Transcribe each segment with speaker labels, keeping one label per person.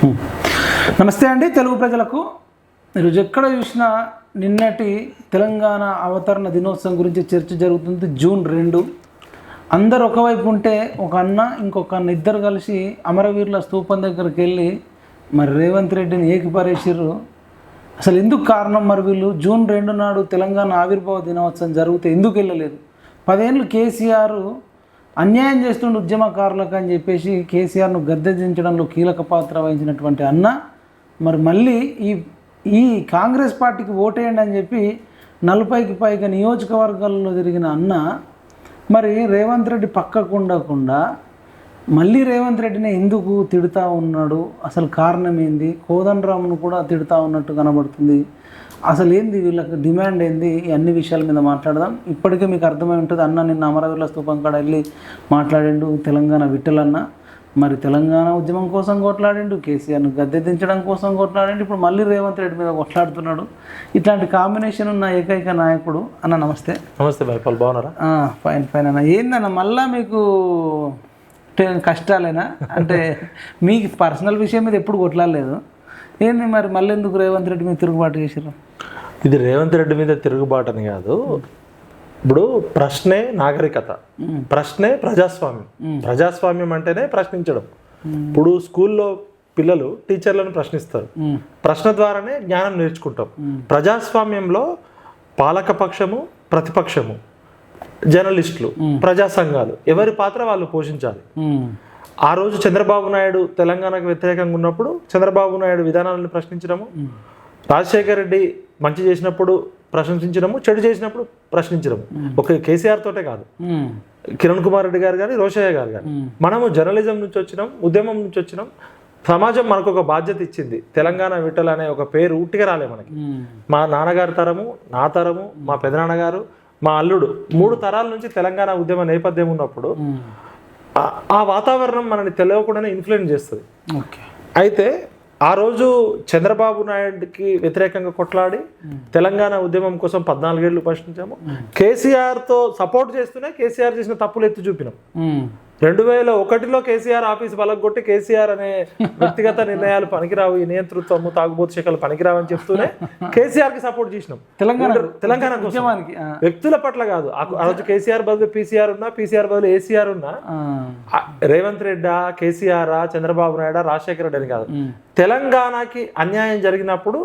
Speaker 1: నమస్తే అండి తెలుగు ప్రజలకు. ఈరోజు ఎక్కడ చూసినా నిన్నటి తెలంగాణ అవతరణ దినోత్సవం గురించి చర్చ జరుగుతుంది. జూన్ 2 అందరు ఒకవైపు ఉంటే ఒక అన్న ఇంకొక అన్న ఇద్దరు కలిసి అమరవీరుల స్తూపం దగ్గరికి వెళ్ళి మరి రేవంత్ రెడ్డిని ఏకిపారేసిర్రు. అసలు ఎందుకు కారణం? మరి వీళ్ళు జూన్ 2 నాడు తెలంగాణ ఆవిర్భావ దినోత్సవం జరిగితే ఎందుకు వెళ్ళలేదు? 10 ఏళ్ళు కేసీఆర్ అన్యాయం చేస్తుండే ఉద్యమకారులకు అని చెప్పేసి కేసీఆర్ను గద్దె దించడంలో కీలక పాత్ర వహించినటువంటి అన్న మరి మళ్ళీ ఈ కాంగ్రెస్ పార్టీకి ఓటేయండి అని చెప్పి 40కి పైగా నియోజకవర్గాల్లో తిరిగిన అన్న మరి రేవంత్ రెడ్డి పక్కకు ఉండకుండా మళ్ళీ రేవంత్ రెడ్డిని ఎందుకు తిడుతూ ఉన్నాడు? అసలు కారణం ఏంది? కోదండరామును కూడా తిడుతూ ఉన్నట్టు కనబడుతుంది. అసలు ఏంది వీళ్ళకి డిమాండ్ ఏంది? ఈ అన్ని విషయాల మీద మాట్లాడదాం. ఇప్పటికే మీకు అర్థమై ఉంటుంది. అన్న నిన్న అమరవీరుల స్తూపం కాడ వెళ్ళి మాట్లాడిండు. తెలంగాణ విట్టలన్న మరి తెలంగాణ ఉద్యమం కోసం కొట్లాడిండు, కేసీఆర్ను గద్దె దించడం కోసం కొట్లాడిండు, ఇప్పుడు మళ్ళీ రేవంత్ రెడ్డి మీద కొట్లాడుతున్నాడు. ఇట్లాంటి కాంబినేషన్ ఉన్న ఏకైక నాయకుడు అన్న. నమస్తే.
Speaker 2: నమస్తే బాయ్, బాగున్నారా?
Speaker 1: ఫైన్ అన్న. ఏందన్న మళ్ళా మీకు కష్టాలేనా? అంటే మీకు పర్సనల్ విషయం మీద ఎప్పుడు కొట్లాడలేదు ఏంది? మరి మళ్ళీ ఎందుకు రేవంత్ రెడ్డి మీద తిరుగుబాటు చేశారు?
Speaker 2: ఇది రేవంత్ రెడ్డి మీద తిరుగుబాటు అని కాదు. ఇప్పుడు ప్రశ్నే నాగరికత, ప్రశ్నే ప్రజాస్వామ్యం. ప్రజాస్వామ్యం అంటేనే ప్రశ్నించడం. ఇప్పుడు స్కూల్లో పిల్లలు టీచర్లను ప్రశ్నిస్తారు, ప్రశ్న ద్వారానే జ్ఞానం నేర్చుకుంటాం. ప్రజాస్వామ్యంలో పాలకపక్షము, ప్రతిపక్షము, జర్నలిస్టులు, ప్రజా సంఘాలు ఎవరి పాత్ర వాళ్ళు పోషించాలి. ఆ రోజు చంద్రబాబు నాయుడు తెలంగాణకు వ్యతిరేకంగా ఉన్నప్పుడు చంద్రబాబు నాయుడు విధానాలను ప్రశ్నించడము, రాజశేఖర రెడ్డి మంచి చేసినప్పుడు ప్రశంసించడము, చెడు చేసినప్పుడు ప్రశ్నించడము. ఒక కేసీఆర్ తోటే కాదు, కిరణ్ కుమార్ రెడ్డి గారు కానీ, రోషయ్య గారు కానీ. మనము జర్నలిజం నుంచి వచ్చినాం, ఉద్యమం నుంచి వచ్చినాం. సమాజం మనకు ఒక బాధ్యత ఇచ్చింది. తెలంగాణ విట్టలు అనే ఒక పేరు ఉట్టిగా రాలే మనకి. మా నాన్నగారి తరము, నా తరము, మా పెదనాన్నగారు, మా అల్లుడు 3 తరాల నుంచి తెలంగాణ ఉద్యమ నేపథ్యం ఉన్నప్పుడు ఆ వాతావరణం మనని తెలియకుండానే ఇన్ఫ్లుయెన్స్ చేస్తుంది. అయితే ఆ రోజు చంద్రబాబు నాయుడుకి వ్యతిరేకంగా కొట్లాడి తెలంగాణ ఉద్యమం కోసం 14 ఏళ్ళు ప్రశ్నించాము. కేసీఆర్తో సపోర్ట్ చేస్తూనే కేసీఆర్ చేసిన తప్పులు ఎత్తి చూపినాం. 2001లో కేసీఆర్ ఆఫీస్ బలగొట్టి కేసీఆర్ అనే వ్యక్తిగత నిర్ణయాలు పనికిరావు, ఈ నియంతృత్వము, తాగుబోతు శాఖలు పనికిరావు అని చెప్తూనే కేసీఆర్ కి సపోర్ట్ చేసినాం. తెలంగాణ ఉద్యమానికి, వ్యక్తుల పట్ల కాదు. ఆ రోజు కేసీఆర్ బదులు పీసీఆర్ ఉన్నా, పీసీఆర్ బదులు ఏసీఆర్ ఉన్నా, రేవంత్ రెడ్డా, కేసీఆర్, చంద్రబాబు నాయుడు, రాజశేఖర రెడ్డి అని కాదు. తెలంగాణకి అన్యాయం జరిగినప్పుడు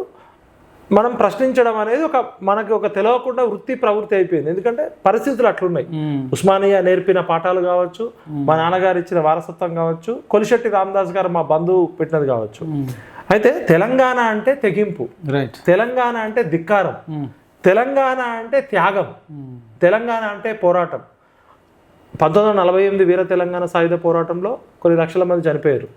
Speaker 2: మనం ప్రశ్నించడం అనేది మనకి ఒక తెలియకుండా వృత్తి ప్రవృత్తి అయిపోయింది. ఎందుకంటే పరిస్థితులు అట్లున్నాయి. ఉస్మానియా నేర్పిన పాఠాలు కావచ్చు, మా నాన్నగారు ఇచ్చిన వారసత్వం కావచ్చు, కొలిశెట్టి రామదాస్ గారు మా బంధువు పెట్టినది కావచ్చు. అయితే తెలంగాణ అంటే తెగింపు, తెలంగాణ అంటే ధిక్కారం, తెలంగాణ అంటే త్యాగం, తెలంగాణ అంటే పోరాటం. 1948 వీర తెలంగాణ సాయుధ పోరాటంలో కొన్ని లక్షల మంది చనిపోయారు.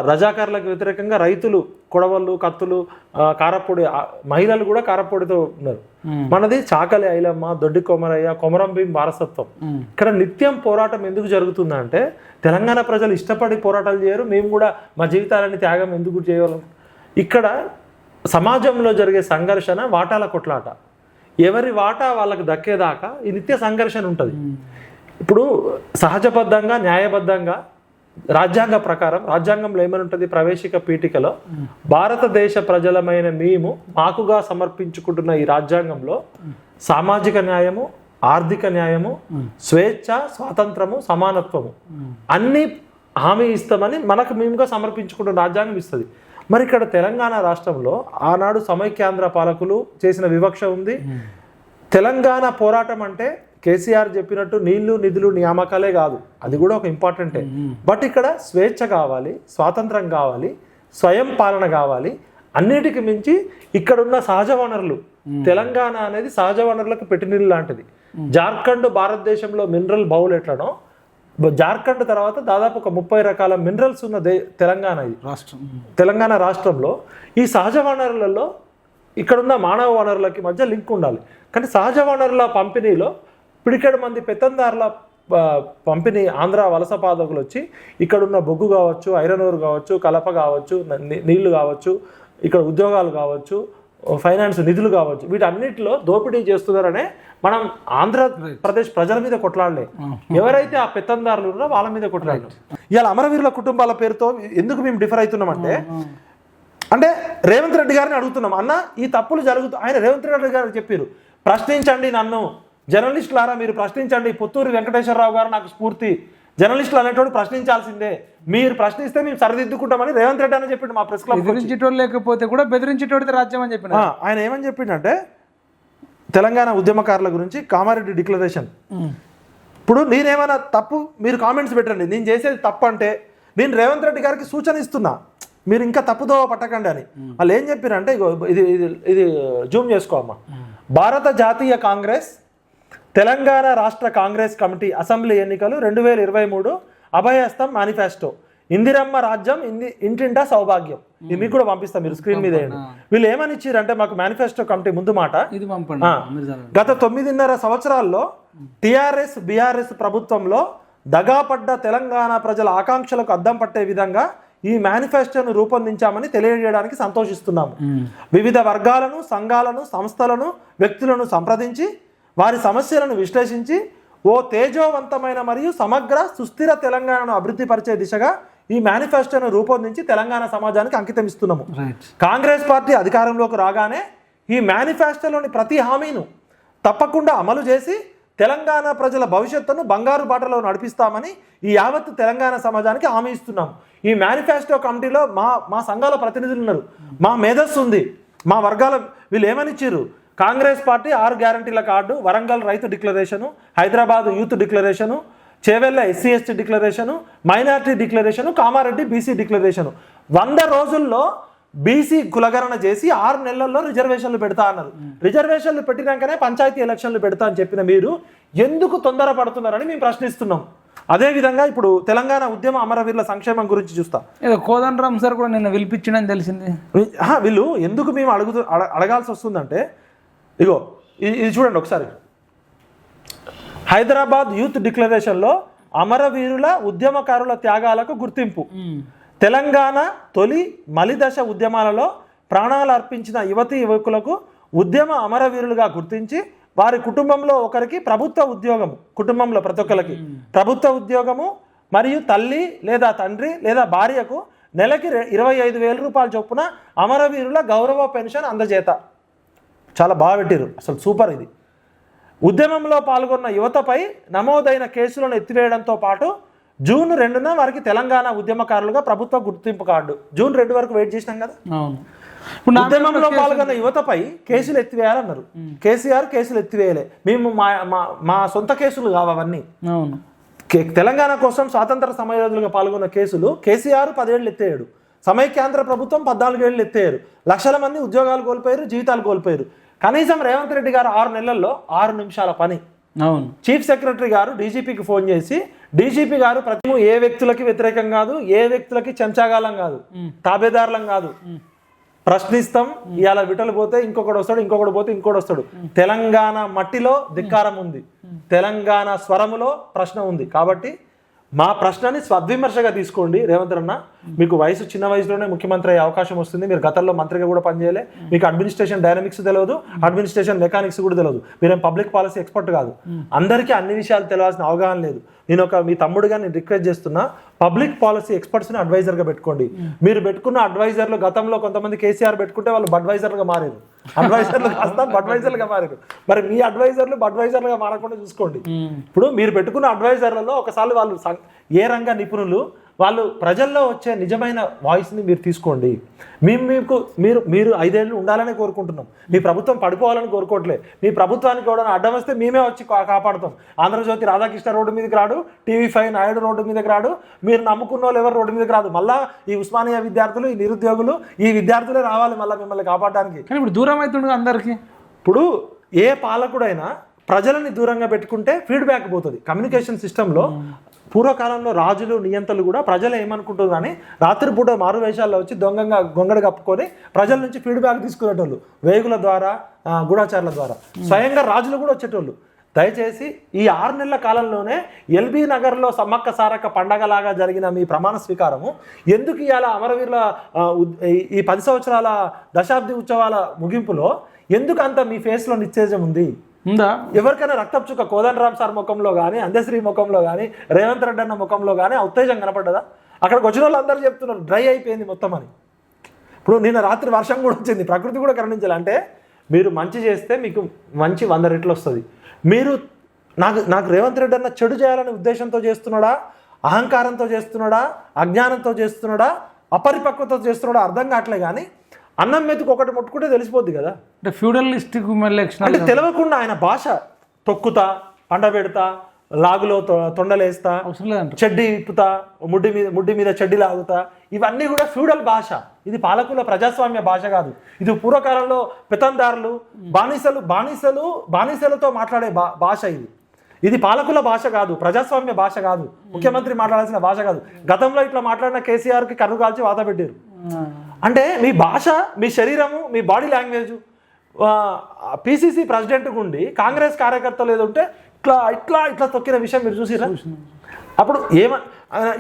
Speaker 2: రజాకారులకు వ్యతిరేకంగా రైతులు కొడవళ్ళు, కత్తులు, కారపొడి, మహిళలు కూడా కారపొడితో ఉన్నారు. మనది చాకలి ఐలమ్మ, దొడ్డి కొమరయ్య, కొమరం భీం వారసత్వం. ఇక్కడ నిత్యం పోరాటం ఎందుకు జరుగుతుందంటే తెలంగాణ ప్రజలు ఇష్టపడి పోరాటాలు చేయరు, మేము కూడా మా జీవితాలని త్యాగం ఎందుకు చేయగలం. ఇక్కడ సమాజంలో జరిగే సంఘర్షణ వాటాల కొట్లాట, ఎవరి వాటా వాళ్ళకి దక్కేదాకా ఈ నిత్య సంఘర్షణ ఉంటుంది. ఇప్పుడు సహజబద్ధంగా, న్యాయబద్ధంగా, రాజ్యాంగ ప్రకారం, రాజ్యాంగంలో ఏమని ఉంటుంది? ప్రవేశిక పీఠికలో భారతదేశ ప్రజలమైన మేము మాకుగా సమర్పించుకుంటున్న ఈ రాజ్యాంగంలో సామాజిక న్యాయము, ఆర్థిక న్యాయము, స్వేచ్ఛ, స్వాతంత్రము, సమానత్వము అన్ని హామీ ఇస్తామని మనకు మేముగా సమర్పించుకుంటున్న రాజ్యాంగం ఇస్తుంది. మరి ఇక్కడ తెలంగాణ రాష్ట్రంలో ఆనాడు సమైక్యాంధ్ర పాలకులు చేసిన వివక్ష ఉంది. తెలంగాణ పోరాటం అంటే కేసీఆర్ చెప్పినట్టు నీళ్లు, నిధులు, నియామకాలే కాదు, అది కూడా ఒక ఇంపార్టెంటే. బట్ ఇక్కడ స్వేచ్ఛ కావాలి, స్వాతంత్రం కావాలి, స్వయం పాలన కావాలి. అన్నిటికి మించి ఇక్కడున్న సహజ వనరులు, తెలంగాణ అనేది సహజ వనరులకు పెట్టినీళ్ళు లాంటిది. జార్ఖండ్ భారతదేశంలో మినరల్ బౌల్ ఎట్లనో, జార్ఖండ్ తర్వాత దాదాపు ఒక 30 రకాల మినరల్స్ ఉన్న తెలంగాణ తెలంగాణ రాష్ట్రంలో ఈ సహజ వనరులలో ఇక్కడున్న మానవ వనరులకి మధ్య లింక్ ఉండాలి. కానీ సహజ వనరుల పంపిణీలో పిడికెడు మంది పెత్తందారుల పంపిణీ ఆంధ్ర వలస పాదకులు వచ్చి ఇక్కడున్న బొగ్గు కావచ్చు, ఐరన్ ఓర్ కావచ్చు, కలప కావచ్చు, నీళ్లు కావచ్చు, ఇక్కడ ఉద్యోగాలు కావచ్చు, ఫైనాన్స్ నిధులు కావచ్చు, వీటన్నిటిలో దోపిడీ చేస్తున్నారనే మనం ఆంధ్రప్రదేశ్ ప్రజల మీద కొట్లాడలే, ఎవరైతే ఆ పెత్తందారులు ఉన్నారో వాళ్ళ మీద కొట్లాడలేదు. ఇవాళ అమరవీరుల కుటుంబాల పేరుతో ఎందుకు మేము డిఫర్ అవుతున్నామంటే, అంటే రేవంత్ రెడ్డి గారిని అడుగుతున్నాం, అన్న ఈ తప్పులు జరుగుతూ ఆయన రేవంత్ రెడ్డి గారు చెప్పారు, ప్రశ్నించండి నన్ను జర్నలిస్టులారా, మీరు ప్రశ్నించండి, పుత్తూరు వెంకటేశ్వరరావు గారు నాకు స్ఫూర్తి, జర్నలిస్టులు అనేటోడు ప్రశ్నించాల్సిందే, మీరు ప్రశ్నిస్తే మేము సరిదిద్దుకుంటామని రేవంత్ రెడ్డి అని చెప్పిండు మా ప్రెస్ క్లబ్.
Speaker 1: బెదిరించేటోడు లేకపోతే కూడా బెదిరించేటోడితే రాజ్యం అని చెప్పిన
Speaker 2: ఆయన ఏమని చెప్పిండంటే తెలంగాణ ఉద్యమకారుల గురించి కామారెడ్డి డిక్లరేషన్. ఇప్పుడు నేనేమైనా తప్పు మీరు కామెంట్స్ పెట్టండి, నేను చేసేది తప్పు అంటే నేను రేవంత్ రెడ్డి గారికి సూచన ఇస్తున్నా, మీరు ఇంకా తప్పుదో పట్టకండి అని. వాళ్ళు ఏం చెప్పారంటే, ఇది ఇది ఇది జూమ్ చేసుకోమ్మా, భారత జాతీయ కాంగ్రెస్ తెలంగాణ రాష్ట్ర కాంగ్రెస్ కమిటీ అసెంబ్లీ ఎన్నికలు 2023 అభయహస్తం మేనిఫెస్టో, ఇందిరమ్మ రాజ్యం ఇంటింటా సౌభాగ్యం. ఇది మీకు కూడా పంపిస్తాం, మీరు స్క్రీన్ మీద వేయండి. వీళ్ళు ఏమని ఇచ్చారంటే మాకు మేనిఫెస్టో కమిటీ ముందు మాట, గత 9.5 సంవత్సరాల్లో టిఆర్ఎస్ బిఆర్ఎస్ ప్రభుత్వంలో దగాపడ్డ తెలంగాణ ప్రజల ఆకాంక్షలకు అద్దం పట్టే విధంగా ఈ మేనిఫెస్టోను రూపొందించామని తెలియజేయడానికి సంతోషిస్తున్నాము. వివిధ వర్గాలను, సంఘాలను, సంస్థలను, వ్యక్తులను సంప్రదించి వారి సమస్యలను విశ్లేషించి ఓ తేజోవంతమైన మరియు సమగ్ర సుస్థిర తెలంగాణను అభివృద్ధి పరిచే దిశగా ఈ మేనిఫెస్టోను రూపొందించి తెలంగాణ సమాజానికి అంకితం ఇస్తున్నాము. కాంగ్రెస్ పార్టీ అధికారంలోకి రాగానే ఈ మేనిఫెస్టోలోని ప్రతి హామీను తప్పకుండా అమలు చేసి తెలంగాణ ప్రజల భవిష్యత్తును బంగారు బాటలో నడిపిస్తామని ఈ యావత్తు తెలంగాణ సమాజానికి హామీ ఇస్తున్నాము. ఈ మేనిఫెస్టో కమిటీలో మా సంఘాల ప్రతినిధులు ఉన్నారు, మా మేధస్సు ఉంది, మా వర్గాల వీళ్ళు ఏమని ఇచ్చారు, కాంగ్రెస్ పార్టీ 6 గ్యారంటీల కార్డు, వరంగల్ రైతు declaration, Hyderabad youth declaration, Chevella SC ST declaration, minority declaration, Kamareddy BC declaration. 100 రోజుల్లో బీసీ కులగణన చేసి 6 నెలల్లో రిజర్వేషన్లు పెడతా అన్నారు. రిజర్వేషన్లు పెట్టినాకనే పంచాయతీ ఎలక్షన్లు పెడతా అని చెప్పిన మీరు ఎందుకు తొందరపడుతున్నారని మేము ప్రశ్నిస్తున్నాం. అదేవిధంగా ఇప్పుడు తెలంగాణ ఉద్యమ అమరవీరుల సంక్షేమం గురించి చూస్తా,
Speaker 1: కోదండరామ్ సార్ కూడా నిన్న పిలిపించడని తెలిసింది.
Speaker 2: వీళ్ళు ఎందుకు మేము అడగాల్సి వస్తుందంటే, ఇగో ఇది చూడండి ఒకసారి, హైదరాబాద్ యూత్ డిక్లరేషన్లో అమరవీరుల ఉద్యమకారుల త్యాగాలకు గుర్తింపు, తెలంగాణ తొలి మలిదశ ఉద్యమాలలో ప్రాణాలు అర్పించిన యువతీ యువకులకు ఉద్యమ అమరవీరులుగా గుర్తించి వారి కుటుంబంలో ఒకరికి ప్రభుత్వ ఉద్యోగము, కుటుంబంలో ప్రతి ఒక్కరికి ప్రభుత్వ ఉద్యోగము మరియు తల్లి లేదా తండ్రి లేదా భార్యకు నెలకి 25,000 రూపాయల చొప్పున అమరవీరుల గౌరవ పెన్షన్ అందజేత. చాలా బాగా పెట్టారు, అసలు సూపర్. ఇది ఉద్యమంలో పాల్గొన్న యువతపై నమోదైన కేసులను ఎత్తివేయడంతో పాటు జూన్ 2న వారికి తెలంగాణ ఉద్యమకారులుగా ప్రభుత్వ గుర్తింపు కార్డు. జూన్ 2 వరకు వెయిట్ చేసినాం కదా. ఉద్యమంలో పాల్గొన్న యువతపై కేసులు ఎత్తివేయాలన్నారు. కేసీఆర్ కేసులు ఎత్తివేయలే, మేము మా సొంత కేసులు కావన్నీ. తెలంగాణ కోసం స్వాతంత్ర సమరయోధులుగా పాల్గొన్న కేసులు కేసీఆర్ 10 ఏళ్ళు ఎత్తేయాడు, సమైక్యాంధ్ర ప్రభుత్వం 14 ఏళ్ళు ఎత్తేయారు, లక్షల మంది ఉద్యోగాలు కోల్పోయారు, జీవితాలు కోల్పోయారు. కనీసం రేవంత్ రెడ్డి గారు 6 నెలల్లో 6 నిమిషాల పని. అవును, చీఫ్ సెక్రటరీ గారు డీజీపీకి ఫోన్ చేసి, డీజీపీ గారు ప్రతి ఏ వ్యక్తులకి వ్యతిరేకం కాదు, ఏ వ్యక్తులకి చెంచాగాలం కాదు, తాబేదారులం కాదు, ప్రశ్నిస్తాం, ఇవాళ విటలు పోతే ఇంకొకటి వస్తాడు, ఇంకొకటి పోతే ఇంకోటి వస్తాడు. తెలంగాణ మట్టిలో ధిక్కారం ఉంది, తెలంగాణ స్వరములో ప్రశ్న ఉంది. కాబట్టి మా ప్రశ్నని స్వద్విమర్శగా తీసుకోండి. రేవంత్ అన్న, మీకు వయసు చిన్న వయసులోనే ముఖ్యమంత్రి అయ్యే అవకాశం వస్తుంది. మీరు గతంలో మంత్రిగా కూడా పనిచేయలే, మీకు అడ్మినిస్ట్రేషన్ డైనమిక్స్ తెలియదు, అడ్మినిస్ట్రేషన్ మెకానిక్స్ కూడా తెలియదు, మీరేం పబ్లిక్ పాలసీ ఎక్స్పర్ట్ కాదు. అందరికీ అన్ని విషయాలు తెలియాల్సిన అవగాహన లేదు. నేను మీ తమ్ముడుగా నేను రిక్వెస్ట్ చేస్తున్నా, పబ్లిక్ పాలసీ ఎక్స్పర్ట్స్ని అడ్వైజర్గా పెట్టుకోండి. మీరు పెట్టుకున్న అడ్వైజర్లు గతంలో కొంతమంది కేసీఆర్ పెట్టుకుంటే వాళ్ళు బడ్వైజర్లుగా మారారు, అడ్వైజర్లు కాస్త బడ్వైజర్లుగా మారారు. మరి మీ అడ్వైజర్లు బడ్వైజర్లుగా మారకుండా చూసుకోండి. ఇప్పుడు మీరు పెట్టుకున్న అడ్వైజర్లలో ఒకసారి వాళ్ళు ఏ రంగ నిపుణులు, వాళ్ళు ప్రజల్లో వచ్చే నిజమైన వాయిస్ని మీరు తీసుకోండి. మీరు 5 ఏళ్ళు ఉండాలని కోరుకుంటున్నాం, మీ ప్రభుత్వం పడిపోవాలని కోరుకోవట్లే. మీ ప్రభుత్వానికి కూడా అడ్డం వస్తే మేమే వచ్చి కాపాడుతాం. ఆంధ్రజ్యోతి రాధాకృష్ణ రోడ్డు మీదకి రాడు, TV5 నాయుడు రోడ్డు మీదకి రాడు, మీరు నమ్ముకున్న వాళ్ళు ఎవరు రోడ్డు మీదకి రాదు. మళ్ళీ ఈ ఉస్మానియా విద్యార్థులు, ఈ నిరుద్యోగులు, ఈ విద్యార్థులే రావాలి మళ్ళీ మిమ్మల్ని కాపాడడానికి.
Speaker 1: కానీ ఇప్పుడు దూరం అవుతుంది అందరికీ.
Speaker 2: ఇప్పుడు ఏ పాలకుడైనా ప్రజలని దూరంగా పెట్టుకుంటే ఫీడ్బ్యాక్ పోతుంది. కమ్యూనికేషన్ సిస్టంలో పూర్వకాలంలో రాజులు నియంతలు కూడా ప్రజలు ఏమనుకుంటారు కానీ రాత్రిపూట మారు వేషాల్లో వచ్చి దొంగంగా గొంగడ కప్పుకొని ప్రజల నుంచి ఫీడ్బ్యాక్ తీసుకునేటోళ్ళు, వేగుల ద్వారా, గూఢాచారుల ద్వారా. స్వయంగా రాజులు కూడా వచ్చేటోళ్ళు. దయచేసి ఈ 6 నెలల కాలంలోనే ఎల్బీ నగర్లో సమ్మక్క సారక్క పండగలాగా జరిగిన మీ ప్రమాణ స్వీకారము ఎందుకు ఇవాళ అమరవీరుల ఈ 10 సంవత్సరాల దశాబ్ది ఉత్సవాల ముగింపులో ఎందుకు అంత మీ ఫేస్లో నిశ్చేజం ఉంది?
Speaker 1: ఉందా?
Speaker 2: ఎవరికైనా రక్తపు చుక్క కోదండరామ్ సార్ ముఖంలో కానీ, అందశ్రీ ముఖంలో కానీ, రేవంత్ రెడ్డి అన్న ముఖంలో కానీ ఉత్తేజం కనపడ్డదా? అక్కడికి వచ్చిన వాళ్ళు అందరూ చెప్తున్నారు డ్రై అయిపోయింది మొత్తం అని. ఇప్పుడు నిన్న రాత్రి వర్షం కూడా వచ్చింది, ప్రకృతి కూడా కరుణించాలి. అంటే మీరు మంచి చేస్తే మీకు మంచి 100 రెట్లు వస్తుంది. మీరు నాకు రేవంత్ రెడ్డి అన్న చెడు చేయాలనే ఉద్దేశంతో చేస్తున్నాడా, అహంకారంతో చేస్తున్నాడా, అజ్ఞానంతో చేస్తున్నాడా, అపరిపక్వతతో చేస్తున్నాడా అర్థం కావట్లే. కానీ అన్నం మెతుకు ఒకటి ముట్టుకుంటే తెలిసిపోద్ది కదా.
Speaker 1: అంటే ఫ్యూడలిస్టిక్
Speaker 2: అంటే తెలియకుండా ఆయన భాష తొక్కుతా, పండబెడతా, లాగులో తొండలేస్తా, చెడ్డి ఇప్పుతా, ముడ్డి మీద చెడ్డి లాగుతా, ఇవన్నీ కూడా ఫ్యూడల్ భాష. ఇది పాలకుల ప్రజాస్వామ్య భాష కాదు. ఇది పూర్వకాలంలో పెత్తందారులు బానిసలతో మాట్లాడే భాష. ఇది పాలకుల భాష కాదు, ప్రజాస్వామ్య భాష కాదు, ముఖ్యమంత్రి మాట్లాడాల్సిన భాష కాదు. గతంలో ఇట్లా మాట్లాడిన కేసీఆర్కి కన్ను కాల్చి వాత పెట్టారు. అంటే మీ భాష, మీ శరీరము, మీ బాడీ లాంగ్వేజ్, పిసిసి ప్రెసిడెంట్ గుండి కాంగ్రెస్ కార్యకర్తలు ఏదో ఉంటే ఇట్లా ఇట్లా ఇట్లా తొక్కిన విషయం మీరు చూసిరా? అప్పుడు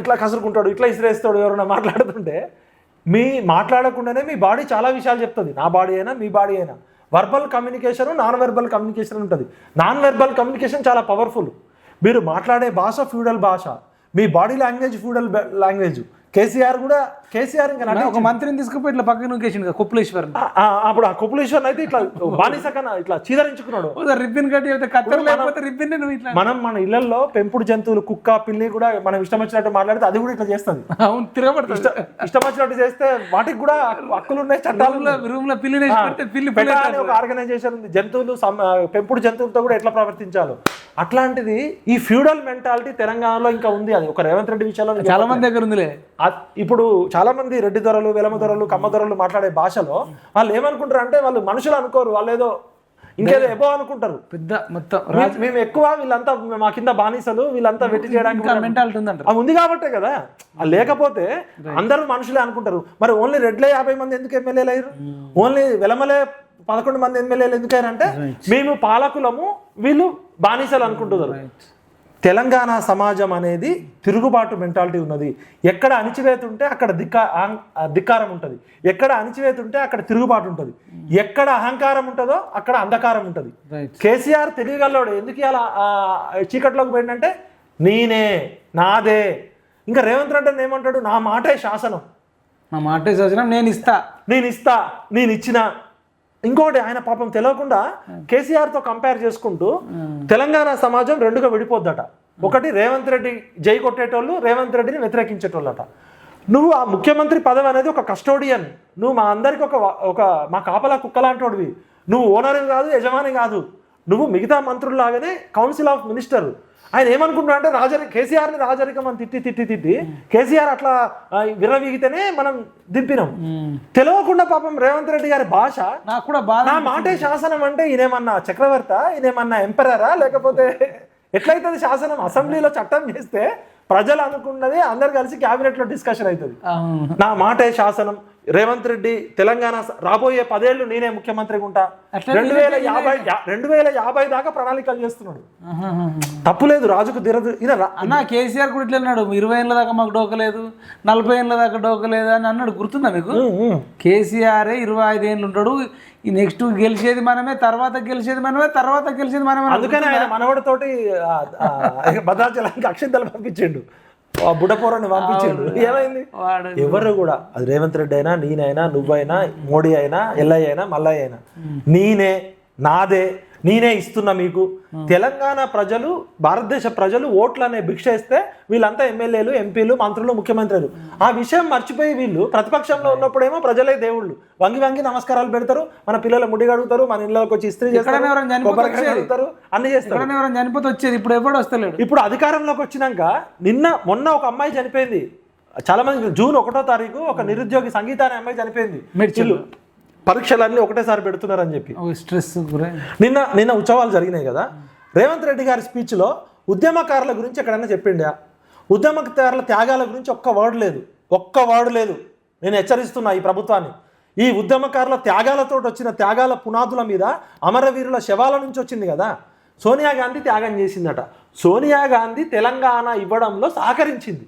Speaker 2: ఇట్లా కసురుకుంటాడు, ఇట్లా ఇసిరేస్తాడు ఎవరైనా మాట్లాడుతుంటే, మీ మాట్లాడకుండానే మీ బాడీ చాలా విషయాలు చెప్తుంది. నా బాడీ అయినా మీ బాడీ అయినా verbal communication, non verbal communication ఉంటుంది. నాన్ వెర్బల్ కమ్యూనికేషన్ చాలా పవర్ఫుల్. మీరు మాట్లాడే భాష ఫ్యూడల్ భాష, మీ body language feudal language. KCR ఇంకా
Speaker 1: ఒక మంత్రిని తీసుకుపోయి ఇట్లా పక్కన నూకేసిండు కొప్పులేశ్వర్.
Speaker 2: అప్పుడు ఆ కొప్పులేశ్వర్ అయితే ఇట్లా బానిస కన్నా ఇట్లా చీదరించుకున్నాడు.
Speaker 1: రిబ్బిన్ కట్టి లేకపోతే రిబ్బిన్
Speaker 2: మనం మన ఇళ్లలో పెంపుడు జంతువులు కుక్క, పిల్లి కూడా మనం ఇష్టం వచ్చినట్టు మాట్లాడితే అది కూడా ఇట్లా చేస్తుంది.
Speaker 1: అవును, తిరగబడుతుంది.
Speaker 2: ఇష్టం వచ్చినట్టు చేస్తే వాటికి కూడా హక్కులు ఉన్నాయి, చట్టాలు.
Speaker 1: రూమ్ లో పిల్లి
Speaker 2: ఒక ఆర్గనైజేషన్ ఉంది, జంతువులు పెంపుడు జంతువులతో కూడా ఎట్లా ప్రవర్తించాలో. అట్లాంటిది ఈ ఫ్యూడల్ మెంటాలిటీ తెలంగాణలో ఇంకా ఉంది. అది ఒక రేవంత్ రెడ్డి విషయంలో
Speaker 1: చాలా మంది దగ్గర ఉందిలే.
Speaker 2: ఇప్పుడు చాలా మంది రెడ్డి దొరలు, వెలమ దొరలు, కమ్మ దొరలు మాట్లాడే భాషలో వాళ్ళు ఏమనుకుంటారు అంటే వాళ్ళు మనుషులు అనుకోరు, వాళ్ళు ఏదో ఇంకేదో ఎబో అనుకుంటారు.
Speaker 1: పెద్ద మొత్తం
Speaker 2: మేము ఎక్కువ, వీళ్ళంతా మా కింద బానిసలు, వీళ్ళంతా వెట్టి చేయడానికి
Speaker 1: మెంటాలిటీ ఉందంట.
Speaker 2: అది ఉంది కాబట్టే కదా. లేకపోతే అందరూ మనుషులే అనుకుంటారు. మరి ఓన్లీ రెడ్లే 50 మంది ఎందుకు ఎమ్మెల్యేలు అయ్యారు? ఓన్లీ వెలమలే 11 మంది ఎమ్మెల్యేలు ఎందుకయ్యారంటే మేము పాలకులము, వీళ్ళు బానిసలు అనుకుంటున్నారు. తెలంగాణ సమాజం అనేది తిరుగుబాటు మెంటాలిటీ ఉన్నది. ఎక్కడ అణిచివేత ఉంటే అక్కడ ధిక్కారం ఉంటుంది, ఎక్కడ అణిచివేత ఉంటే అక్కడ తిరుగుబాటు ఉంటుంది, ఎక్కడ అహంకారం ఉంటుందో అక్కడ అంధకారం ఉంటుంది. కేసీఆర్ తెలియగలవాడు. ఎందుకు ఇలా చీకట్లోకి పోయిందంటే నేనే, నాదే. ఇంకా రేవంత్ రెడ్డి ఏమంటాడు? నా మాటే శాసనం,
Speaker 1: నేను ఇస్తా,
Speaker 2: నేను ఇచ్చిన. ఇంకోటి ఆయన పాపం తెలియకుండా కేసీఆర్తో కంపేర్ చేసుకుంటూ తెలంగాణ సమాజం 2గా విడిపోద్దట. ఒకటి రేవంత్ రెడ్డి జై కొట్టేటోళ్ళు, రేవంత్ రెడ్డిని వ్యతిరేకించేటోళ్ళట. నువ్వు ఆ ముఖ్యమంత్రి పదవి అనేది ఒక కస్టోడియన్, నువ్వు మా అందరికి ఒక మా కాపలా కుక్కలాంటోడివి. నువ్వు ఓనర్ కాదు, యజమాని కాదు. నువ్వు మిగతా మంత్రుల్లాగానే కౌన్సిల్ ఆఫ్ మినిస్టర్. ఆయన ఏమనుకుంటున్నా అంటే కేసీఆర్ని రాజరికం అని తిట్టి కేసీఆర్ అట్లా విర్రవీగితేనే మనం దింపినాం. తెలియకుండా పాపం రేవంత్ రెడ్డి గారి భాష, నా మాటే శాసనం అంటే ఈయనేమన్నా చక్రవర్తి, ఈయనేమన్నా ఎంపరరా, లేకపోతే ఎట్లయితుంది శాసనం? అసెంబ్లీలో చట్టం చేస్తే ప్రజలు అనుకున్నది అందరు కలిసి క్యాబినెట్ లో డిస్కషన్ అవుతుంది. నా మాటే శాసనం. రేవంత్ రెడ్డి తెలంగాణ రాబోయే 10 ఏళ్ళు నేనే ముఖ్యమంత్రిగా ఉంటా, 2050 దాకా ప్రణాళికలు చేస్తున్నాడు. తప్పులేదు, రాజుకు దిరదు.
Speaker 1: అన్న కేసీఆర్ కూడా ఇట్లా అన్నాడు, 20 ఏళ్ళ దాకా మాకు డోకలేదు, 40 ఏళ్ళ దాకా డోకలేదు అని అన్నాడు. గుర్తుందా మీకు? కేసీఆర్ 25 ఏళ్ళు ఉంటాడు, ఈ నెక్స్ట్ గెలిచేది మనమే, తర్వాత గెలిచేది మనమే.
Speaker 2: అందుకని ఆయన మనవడితోటి భద్రాచలానికి అక్షింతలు పంపించిండు, బుడపోరని పంపించిండు. ఏమైంది? ఎవరు కూడా, అది రేవంత్ రెడ్డి అయినా, నేనైనా, నువ్వైనా, మోడీ అయినా, ఎల్లయ్య అయినా, మల్లయ్య అయినా, నేనే, నాదే, నేనే ఇస్తున్నా మీకు. తెలంగాణ ప్రజలు, భారతదేశ ప్రజలు ఓట్లు అనే భిక్ష ఇస్తే వీళ్ళంతా ఎమ్మెల్యేలు, ఎంపీలు, మంత్రులు, ముఖ్యమంత్రులు. ఆ విషయం మర్చిపోయి వీళ్ళు ప్రతిపక్షంలో ఉన్నప్పుడేమో ప్రజలే దేవుళ్ళు, వంగి నమస్కారాలు పెడతారు, మన పిల్లల ముడి కడుగుతారు, మన ఇళ్ళకి వచ్చి ఇస్త్రీ చేస్తారు, అన్ని చేస్తారు.
Speaker 1: చనిపోతే వచ్చేది, ఇప్పుడు ఎవరు వస్తలేడు.
Speaker 2: ఇప్పుడు అధికారంలోకి వచ్చినాక మొన్న ఒక అమ్మాయి చనిపోయింది. చాలా మంది జూన్ 1వ తారీఖు ఒక నిరుద్యోగి సంగీత అనే అమ్మాయి చనిపోయింది. పరీక్షలన్నీ ఒకటేసారి పెడుతున్నారని చెప్పి
Speaker 1: స్ట్రెస్.
Speaker 2: నిన్న ఉత్సవాలు జరిగినాయి కదా. రేవంత్ రెడ్డి గారి స్పీచ్లో ఉద్యమకారుల గురించి ఎక్కడైనా చెప్పిండా? ఉద్యమకారుల త్యాగాల గురించి ఒక్క వర్డ్ లేదు. నేను హెచ్చరిస్తున్నా ఈ ప్రభుత్వాన్ని. ఈ ఉద్యమకారుల త్యాగాలతో వచ్చిన త్యాగాల పునాదుల మీద అమరవీరుల శవాల నుంచి వచ్చింది కదా. సోనియా గాంధీ త్యాగం చేసిందట. సోనియా గాంధీ తెలంగాణ ఇవ్వడంలో సహకరించింది.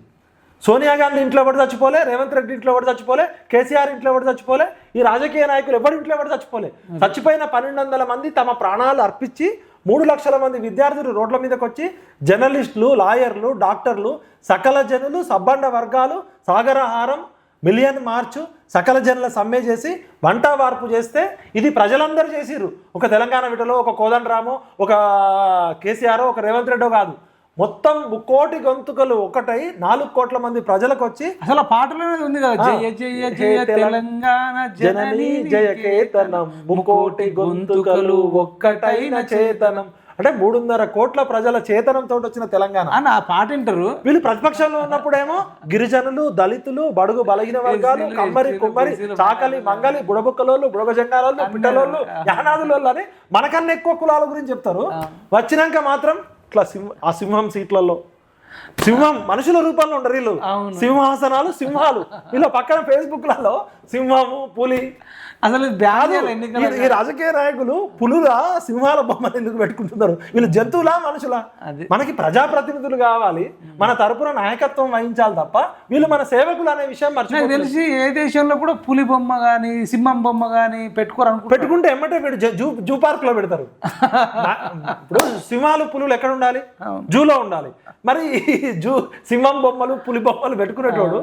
Speaker 2: సోనియా గాంధీ ఇంట్లో ఎవరు చచ్చిపోలే, రేవంత్ రెడ్డి ఇంట్లో ఎవరు చచ్చిపోలే, కేసీఆర్ ఇంట్లో ఎవరు చచ్చిపోలే, ఈ రాజకీయ నాయకులు ఎవరి ఇంట్లో ఎవరు చచ్చిపోలే. చచ్చిపోయిన 1200 మంది తమ ప్రాణాలు అర్పించి 3 లక్షల మంది విద్యార్థులు రోడ్ల మీదకి వచ్చి జర్నలిస్టులు, లాయర్లు, డాక్టర్లు, సకల జనులు, సబ్బండ వర్గాలు, సాగరహారం, మిలియన్ మార్చు, సకల జనుల సమ్మె చేసి వంట వార్పు చేస్తే ఇది ప్రజలందరూ చేసిర్రు. ఒక తెలంగాణ విటలో ఒక కోదండరామో, ఒక కేసీఆర్, ఒక రేవంత్ రెడ్డో కాదు, మొత్తం 1 కోటి గొంతుకలు ఒకటై 4 కోట్ల మంది ప్రజలకు వచ్చి
Speaker 1: అసలు పాటలోనే ఉంది కదా, జయ జయ జయ తెలంగాణ జననీ జయ కేతనం
Speaker 2: 1 కోటి గొంతుకలు ఒక్కటైన చేతనం. అంటే 3.5 కోట్ల ప్రజల చేతనంతో వచ్చిన తెలంగాణ
Speaker 1: అని ఆ పాట వింటారు.
Speaker 2: వీళ్ళు ప్రతిపక్షంలో ఉన్నప్పుడేమో గిరిజనులు, దళితులు, బడుగు బలహీన వర్గాలు, కమ్మరి కుమ్మరి, చాకలి మంగలి, బుడబుక్కలోళ్ళు, బుడగజంగాలోళ్ళు, పిట్టలోళ్ళు, యానాదులోళ్ళు అని మనకన్నా ఎక్కువ కులాల గురించి చెప్తారు. వచ్చినాక మాత్రం ఇట్లా ఆ సింహం సీట్లలో సింహం మనుషుల రూపంలో ఉండరు వీళ్ళు, సింహాసనాలు, సింహాలు. వీళ్ళు పక్కన ఫేస్బుక్లలో సింహము, పులి.
Speaker 1: అసలు
Speaker 2: ఈ రాజకీయ నాయకులు పులుల, సింహాల బొమ్మలు ఎందుకు పెట్టుకుంటున్నారు? వీళ్ళు జంతువులా, మనుషులా? మనకి ప్రజాప్రతినిధులు కావాలి, మన తరపున నాయకత్వం వహించాలి తప్ప వీళ్ళు మన సేవకులు అనే విషయం మర్చిపోయి.
Speaker 1: తెలిసి ఏ దేశంలో కూడా పులి బొమ్మ గానీ సింహం బొమ్మ గానీ
Speaker 2: పెట్టుకుంటే ఎమ్మటే జూ పార్క్ లో పెడతారు. ఇప్పుడు సింహాలు, పులులు ఎక్కడ ఉండాలి? జూలో ఉండాలి. మరి సింహం బొమ్మలు, పులి బొమ్మలు పెట్టుకునేటోడు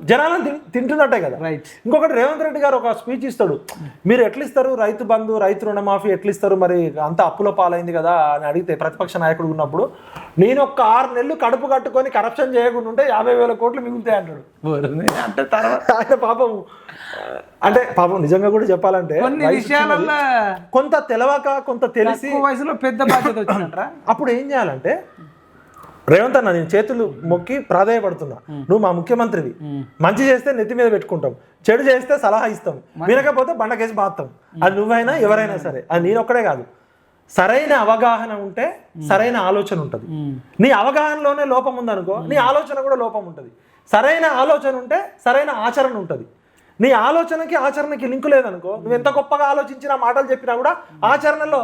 Speaker 2: జనాలను తింటున్నట్టే కదా. ఇంకొకటి, రేవంత్ రెడ్డి గారు ఒక స్పీచ్ ఇస్తాడు, మీరు ఎట్లా ఇస్తారు రైతు బంధు, రైతు రుణమాఫీ ఎట్లా ఇస్తారు, మరి అంత అప్పుల పాలైంది కదా అని అడిగితే ప్రతిపక్ష నాయకుడు ఉన్నప్పుడు, నేను ఒక 6 నెలలు కడుపు కట్టుకొని కరప్షన్ చేయకుండా ఉంటే 50,000 కోట్లు మిగులుతాయి అంటాడు.
Speaker 1: అంటే
Speaker 2: ఆయన పాపం నిజంగా కూడా చెప్పాలంటే కొంత తెలవక, కొంత తెలిసి
Speaker 1: వయసులో పెద్ద బాధ్యత వచ్చిందంటారా.
Speaker 2: అప్పుడు ఏం చేయాలంటే, రేవంత్ అన్న నేను చేతులు మొక్కి ప్రాధాయపడుతున్నా, నువ్వు మా ముఖ్యమంత్రివి, మంచి చేస్తే నెత్తి మీద పెట్టుకుంటాం, చెడు చేస్తే సలహా ఇస్తాం, వినకపోతే బండకేసి బాస్తాం. అది నువ్వైనా ఎవరైనా సరే, అది నేను ఒక్కడే కాదు. సరైన అవగాహన ఉంటే సరైన ఆలోచన ఉంటుంది. నీ అవగాహనలోనే లోపం ఉందనుకో, నీ ఆలోచన కూడా లోపం ఉంటుంది. సరైన ఆలోచన ఉంటే సరైన ఆచరణ ఉంటుంది. నీ ఆలోచనకి ఆచరణకి లింకు లేదనుకో, నువ్వు ఎంత గొప్పగా ఆలోచించినా, మాటలు చెప్పినా కూడా ఆచరణలో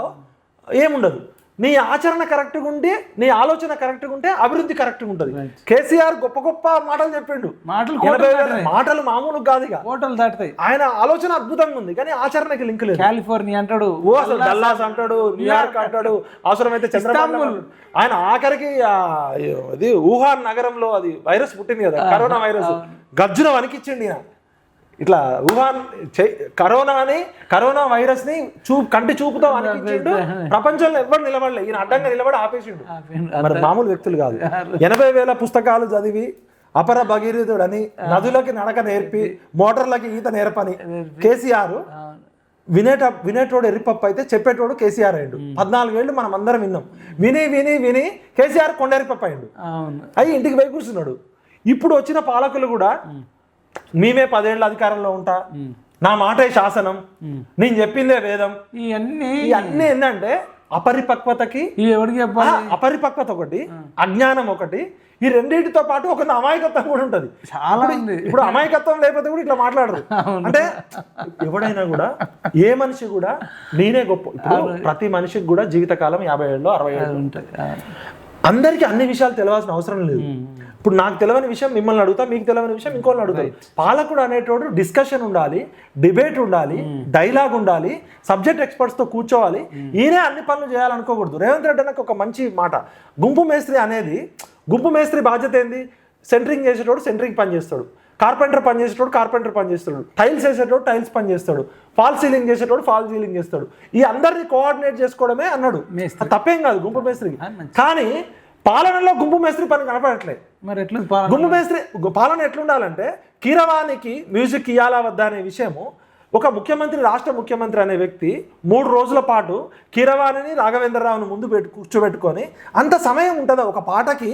Speaker 2: ఏముండదు. నీ ఆచరణ కరెక్ట్గా ఉంటే, నీ ఆలోచన కరెక్ట్గా ఉంటే అభివృద్ధి కరెక్ట్గా ఉంటుంది. కేసీఆర్ గొప్ప గొప్ప మాటలు చెప్పిండు, మాటలు మామూలు కాదు,
Speaker 1: హోటల్ దాటుతాయి.
Speaker 2: ఆయన ఆలోచన అద్భుతంగా ఉంది, కానీ ఆచరణకి లింక్ లేదు.
Speaker 1: కాలిఫోర్నియా అంటాడు,
Speaker 2: అసలు డల్లాస్ అంటాడు, న్యూయార్క్ అంటాడు, అవసరమైతే చంద్రబాబు. ఆయన ఆఖరికి అది వుహాన్ నగరంలో అది వైరస్ పుట్టింది కదా, కరోనా వైరస్, గజ్జున వణికిచ్చిండి ఈయన. ఇట్లా వుహాన్ కరోనా వైరస్ ని కంటి చూపుతో అనిపించిండు. ప్రపంచంలో ఎవరు నిలబడలే, ఈయన అడ్డంగా నిలబడి ఆపేసిండు. మరి మామూలు వ్యక్తులు కాదు. 80,000 పుస్తకాలు చదివి అపర భగీరథుడని, నదులకి నడక నేర్పి, మోటార్లకి ఈత నేర్పని కేసీఆర్ వినేటోడు ఎర్రిపప్పు అయితే చెప్పేటోడు కేసీఆర్ అయ్యిండు. 14 ఏళ్ళు మనం అందరం విన్నాం. విని విని విని కేసీఆర్ కొండెరిపప్పు అయ్యిండు. అయ్యి ఇంటికి పోయి కూర్చున్నాడు. ఇప్పుడు వచ్చిన పాలకులు కూడా మేమే 10 ఏళ్ళ అధికారంలో ఉంటా, నా మాటే శాసనం, నేను చెప్పిందే వేదం, ఇవన్నీ ఏంటంటే అపరిపక్వతకి, అపరిపక్వత ఒకటి, అజ్ఞానం ఒకటి, ఈ రెండింటితో పాటు ఒక అమాయకత్వం కూడా ఉంటది.
Speaker 1: చాలా
Speaker 2: ఇప్పుడు అమాయకత్వం లేకపోతే కూడా ఇట్లా మాట్లాడరు. అంటే ఎవడైనా కూడా, ఏ మనిషి కూడా నేనే గొప్ప. ఇప్పుడు ప్రతి మనిషికి కూడా జీవితకాలం 50 ఏళ్ళు 60 ఏళ్ళు ఉంటుంది. అందరికీ అన్ని విషయాలు తెలియాల్సిన అవసరం లేదు. ఇప్పుడు నాకు తెలియని విషయం మిమ్మల్ని అడుగుతా, మీకు తెలియని విషయం ఇంకోళ్ళని అడుగుతారు. పాలకుడు అనేటోడు డిస్కషన్ ఉండాలి, డిబేట్ ఉండాలి, డైలాగ్ ఉండాలి, సబ్జెక్ట్ ఎక్స్పర్ట్స్తో కూర్చోవాలి. ఈయనే అన్ని పనులు చేయాలనుకోకూడదు. రేవంత్ రెడ్డి నాకు ఒక మంచి మాట, గుంపు మేస్త్రి బాధ్యత ఏంది? సెంటరింగ్ చేసేటోడు సెంటరింగ్ పని చేస్తాడు, కార్పెంటర్ పని చేసేటోడు కార్పెంటర్ పని చేస్తాడు, టైల్స్ వేసేటోడు టైల్స్ పని చేస్తాడు, ఫాల్ సీలింగ్ చేసేటోడు ఫాల్ సీలింగ్ చేస్తాడు. ఈ అందరినీ కోఆర్డినేట్ చేసుకోవడమే అన్నాడు. తప్పేం కాదు గుంపు మేస్త్రికి. కానీ పాలనలో గుంపు మేస్త్రి పని కనపడట్లేదు.
Speaker 1: మరి ఎట్లా
Speaker 2: గుంపు మేస్త్రి పాలన ఎట్లుండాలంటే, కీరవాణికి మ్యూజిక్ ఇయ్యాలా వద్దా అనే విషయము ఒక ముఖ్యమంత్రి, రాష్ట్ర ముఖ్యమంత్రి అనే వ్యక్తి 3 రోజుల పాటు కీరవాణిని, రాఘవేంద్రరావుని ముందు కూర్చోబెట్టుకొని, అంత సమయం ఉంటుందా ఒక పాటకి?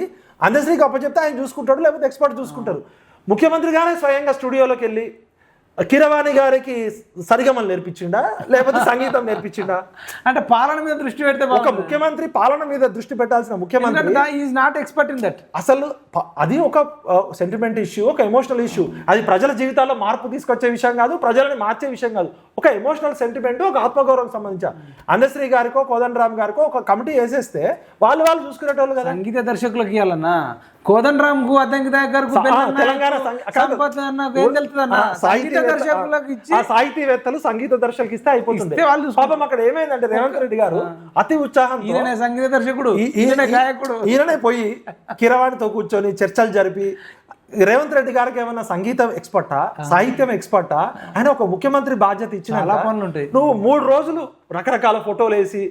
Speaker 2: అందశ్రీకి అప్పచెప్తే ఆయన చూసుకుంటాడు, లేకపోతే ఎక్స్పర్ట్ చూసుకుంటారు. ముఖ్యమంత్రిగానే స్వయంగా స్టూడియోలోకి వెళ్ళి కీరవాణి గారికి సరిగమలు నేర్పించిండా లేకపోతే సంగీతం నేర్పించిండా?
Speaker 1: అంటే పాలన మీద దృష్టి పెడితే
Speaker 2: ఒక ముఖ్యమంత్రి పాలన మీద దృష్టి పెట్టాల్సిన ముఖ్యమంత్రి
Speaker 1: is not expert in that.
Speaker 2: అసలు అది ఒక సెంటిమెంట్ ఇష్యూ, ఒక ఎమోషనల్ ఇష్యూ. అది ప్రజల జీవితాల్లో మార్పు తీసుకొచ్చే విషయం కాదు, ప్రజలని మార్చే విషయం కాదు. ఒక ఎమోషనల్ సెంటిమెంట్, ఒక ఆత్మగౌరవం సంబంధించిన అందశ్రీ గారికో కోదండరామ్ గారికో ఒక కమిటీ వేసేస్తే వాళ్ళు చూసుకునేటోళ్ళు కదా.
Speaker 1: సంగీత దర్శకులకు ఇవ్వాలన్నా, కోదండరామ్ కు అద్దంకి దగ్గరకు
Speaker 2: తెలంగాణ సాహితీవేత్తలు సంగీత దర్శకులకు ఇస్తే అయిపోతుంది. పాపం అక్కడ ఏమైందంటే రేవంత్ రెడ్డి గారు అతి ఉత్సాహం
Speaker 1: సంగీత దర్శకుడు
Speaker 2: ఈయననే పోయి కీరవాణితో కూర్చొని చర్చలు జరిపి, రేవంత్ రెడ్డి గారికి ఏమన్నా సంగీతం ఎక్స్పర్టా, సాహిత్యం ఎక్స్పర్టా? ఆయన ఒక ముఖ్యమంత్రి బాధ్యత ఇచ్చిన నువ్వు 3 రోజులు రకరకాల ఫోటోలు వేసి,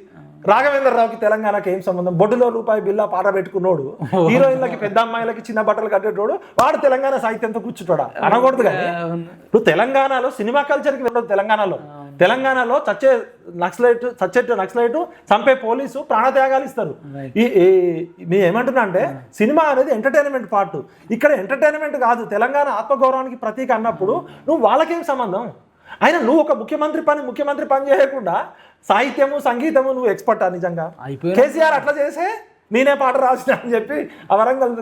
Speaker 2: రాఘవేంద్రరావుకి తెలంగాణకి ఏం సంబంధం? బొడ్డులో రూపాయి బిల్లా పాట పెట్టుకున్నోడు, హీరోయిన్లకి పెద్ద అమ్మాయిలకి చిన్న బట్టలు కట్టేటోడు, వాడు తెలంగాణ సాహిత్యంతో కూర్చుంటాడా? అనకూడదు. కానీ ఇప్పుడు తెలంగాణలో సినిమా కల్చర్కి వెళ్ళదు. తెలంగాణలో చచ్చే నక్సలైట్ చంపే పోలీసు ప్రాణత్యాగాలు ఇస్తారు. నేను ఏమంటున్నా అంటే సినిమా అనేది ఎంటర్టైన్మెంట్ పార్ట్. ఇక్కడ ఎంటర్టైన్మెంట్ కాదు, తెలంగాణ ఆత్మగౌరవానికి ప్రతీక అన్నప్పుడు నువ్వు వాళ్ళకేం సంబంధం? అయినా నువ్వు ఒక ముఖ్యమంత్రి పని చేయకుండా సాహిత్యము సంగీతము నువ్వు ఎక్స్పర్టా? నిజంగా కేసీఆర్ అట్లా చేసే నేనే పాట రాసిన అని చెప్పి, ఆ వరంగల్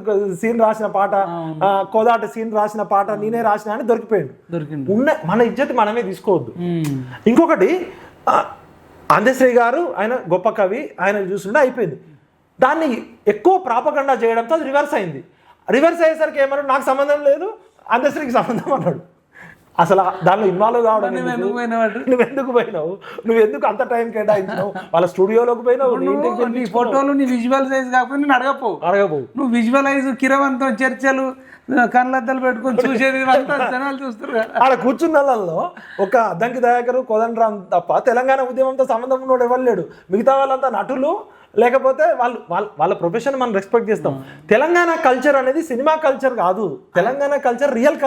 Speaker 2: సీన్ రాసిన పాట, కోదాట సీన్ రాసిన పాట నేనే రాసిన అని దొరికిపోయాడు. మన ఇజ్జత్ మనమే తీసుకోవద్దు. ఇంకొకటి, అందశ్రీ గారు ఆయన గొప్ప కవి, ఆయన చూస్తుంటే అయిపోయింది. దాన్ని ఎక్కువ ప్రాపగండా చేయడంతో అది రివర్స్ అయింది. రివర్స్ అయ్యేసరికి ఏమన్నాడు, నాకు సంబంధం లేదు, అందశ్రీకి సంబంధం అన్నాడు. అసలు దానిలో ఇన్వాల్వ్ కావడం, నువ్వెందుకు పోయినావు, నువ్వెందుకు అంత టైం కేటాయించినావు, వాళ్ళ స్టూడియోలోకి పోయినావు,
Speaker 1: నీ ఫోటోలు నీ విజువలైజ్ కాకపోతే నేను అడగపోవు. నువ్వు విజువలైజ్ కిరవంతో చర్చలు కళ్ళద్దలు పెట్టుకొని చూసేది జనాలు చూస్తారు.
Speaker 2: ఆడ కూర్చున్న వాళ్ళల్లో ఒక అద్దంకి దయాకరు, కోదండరామ్ తప్ప తెలంగాణ ఉద్యమంతో సంబంధం ఉన్నోడు ఎవరు లేడు. మిగతా వాళ్ళంతా నటులు, లేకపోతే వాళ్ళ ప్రొఫెషన్ మనం రెస్పెక్ట్ చేస్తాం. తెలంగాణ కల్చర్ అనేది సినిమా కల్చర్ కాదు. తెలంగాణ కల్చర్ రియల్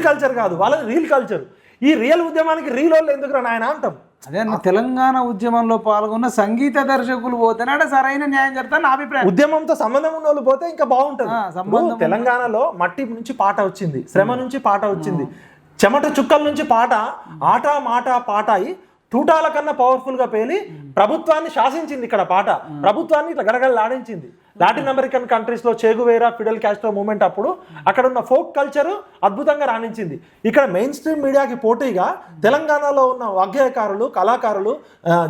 Speaker 2: కల్చర్ కాదు, వాళ్ళది రియల్ కల్చర్. ఈ రియల్ ఉద్యమానికి రీల్ వాళ్ళు ఎందుకు ఆయన అంటాం.
Speaker 1: అదే తెలంగాణ ఉద్యమంలో పాల్గొన్న సంగీత దర్శకులు పోతేనే సరైన న్యాయం జరుగుతుంది నా అభిప్రాయం.
Speaker 2: ఉద్యమంతో సంబంధం ఉన్న వాళ్ళు పోతే ఇంకా బాగుంటుంది. తెలంగాణలో మట్టి నుంచి పాట వచ్చింది, శ్రమ నుంచి పాట వచ్చింది, చెమట చుక్కల నుంచి పాట, ఆట మాట పాట అయి తూటాల కన్నా పవర్ఫుల్ గా పేలి ప్రభుత్వాన్ని శాసించింది. ఇక్కడ పాట ప్రభుత్వాన్ని ఇట్లా గడగడలాడించింది. లాటిన్ అమెరికన్ కంట్రీస్ లో చేగువేరా, ఫిడెల్ కాస్ట్రో మూమెంట్ అప్పుడు అక్కడ ఉన్న ఫోక్ కల్చర్ అద్భుతంగా రాణించింది. ఇక్కడ మెయిన్ స్ట్రీమ్ మీడియాకి పోటీగా తెలంగాణలో ఉన్న వాగ్గేయకారులు, కళాకారులు,